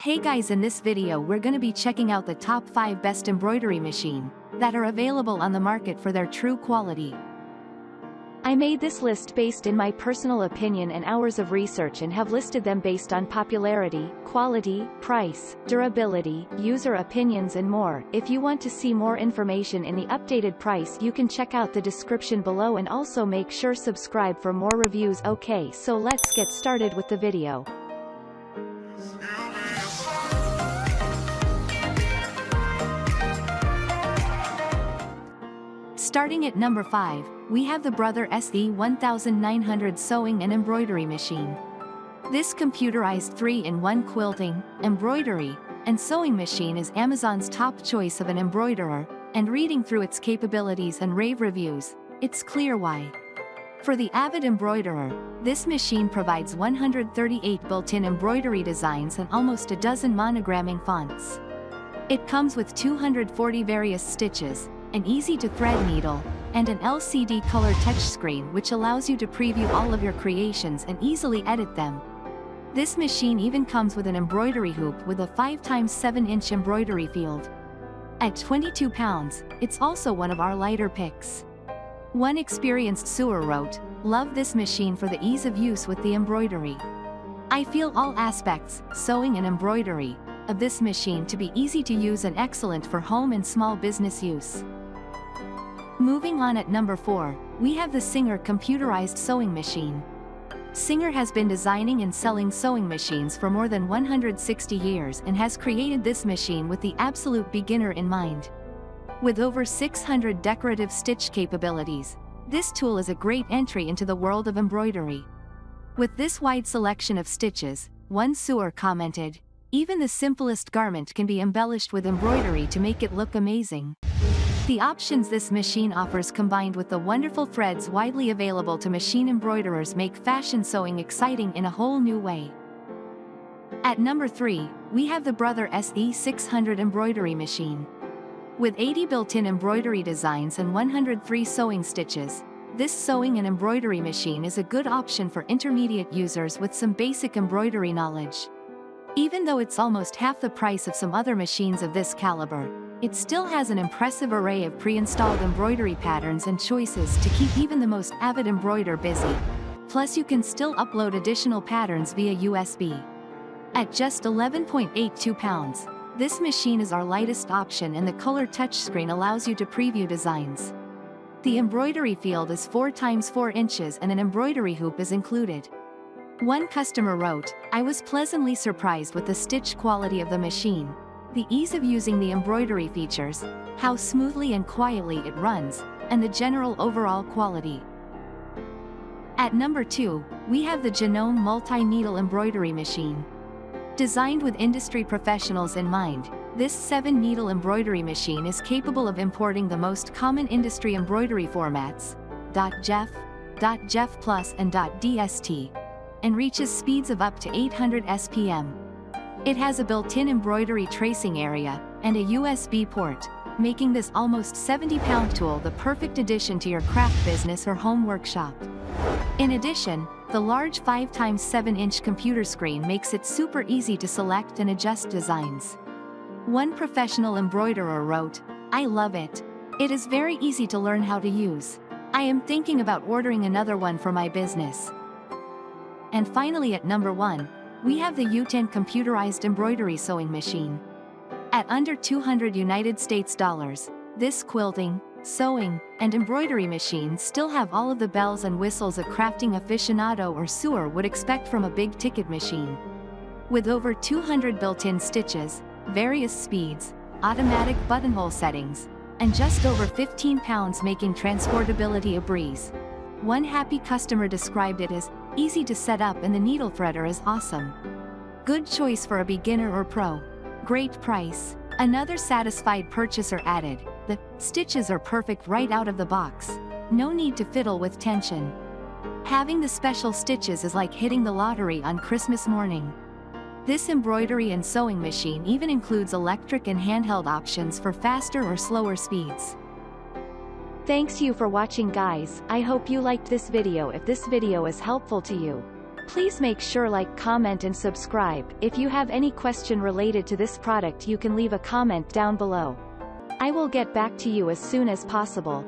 Hey guys, in this video we're gonna be checking out the top 5 best embroidery machine that are available on the market for their true quality. I made this list based in my personal opinion and hours of research and have listed them based on popularity, quality, price, durability, user opinions and more. If you want to see more information in the updated price, you can check out the description below and also make sure subscribe for more reviews. Okay, so let's get started with the video. Starting at number 5, we have the Brother SE 1900 Sewing and Embroidery Machine. This computerized 3-in-1 quilting, embroidery, and sewing machine is Amazon's top choice of an embroiderer, and reading through its capabilities and rave reviews, it's clear why. For the avid embroiderer, this machine provides 138 built-in embroidery designs and almost a dozen monogramming fonts. It comes with 240 various stitches, an easy-to-thread needle, and an LCD color touchscreen which allows you to preview all of your creations and easily edit them. This machine even comes with an embroidery hoop with a 5x7-inch embroidery field. At £22, it's also one of our lighter picks. One experienced sewer wrote, "Love this machine for the ease of use with the embroidery. I feel all aspects, sewing and embroidery, of this machine to be easy to use and excellent for home and small business use." Moving on at number 4, we have the Singer Computerized Sewing Machine. Singer has been designing and selling sewing machines for more than 160 years and has created this machine with the absolute beginner in mind. With over 600 decorative stitch capabilities, this tool is a great entry into the world of embroidery. With this wide selection of stitches, one sewer commented, "Even the simplest garment can be embellished with embroidery to make it look amazing." The options this machine offers combined with the wonderful threads widely available to machine embroiderers make fashion sewing exciting in a whole new way. At number 3, we have the Brother SE 600 Embroidery Machine. With 80 built-in embroidery designs and 103 sewing stitches, this sewing and embroidery machine is a good option for intermediate users with some basic embroidery knowledge. Even though it's almost half the price of some other machines of this caliber, it still has an impressive array of pre-installed embroidery patterns and choices to keep even the most avid embroiderer busy. Plus you can still upload additional patterns via USB. At just £11.82, this machine is our lightest option and the color touchscreen allows you to preview designs. The embroidery field is 4x4 inches and an embroidery hoop is included. One customer wrote, "I was pleasantly surprised with the stitch quality of the machine, the ease of using the embroidery features, how smoothly and quietly it runs, and the general overall quality." At number 2, we have the Janome multi-needle embroidery machine. Designed with industry professionals in mind, this 7-needle embroidery machine is capable of importing the most common industry embroidery formats, .jef, .jef Plus and .dst, and reaches speeds of up to 800 SPM. It has a built-in embroidery tracing area, and a USB port, making this almost 70-pound tool the perfect addition to your craft business or home workshop. In addition, the large 5x7-inch computer screen makes it super easy to select and adjust designs. One professional embroiderer wrote, "I love it. It is very easy to learn how to use. I am thinking about ordering another one for my business." And finally at number 1, we have the Uten Computerized Embroidery Sewing Machine. At under $200, this quilting, sewing, and embroidery machine still have all of the bells and whistles a crafting aficionado or sewer would expect from a big-ticket machine. With over 200 built-in stitches, various speeds, automatic buttonhole settings, and just over 15 pounds making transportability a breeze. One happy customer described it as easy to set up and the needle threader is awesome. Good choice for a beginner or pro. Great price. Another satisfied purchaser added, "The stitches are perfect right out of the box. No need to fiddle with tension. Having the special stitches is like hitting the lottery on Christmas morning." This embroidery and sewing machine even includes electric and handheld options for faster or slower speeds. Thanks you for watching guys. I hope you liked this video. If this video is helpful to you, Please make sure like, comment and subscribe. If you have any question related to this product you can leave a comment down below. I will get back to you as soon as possible.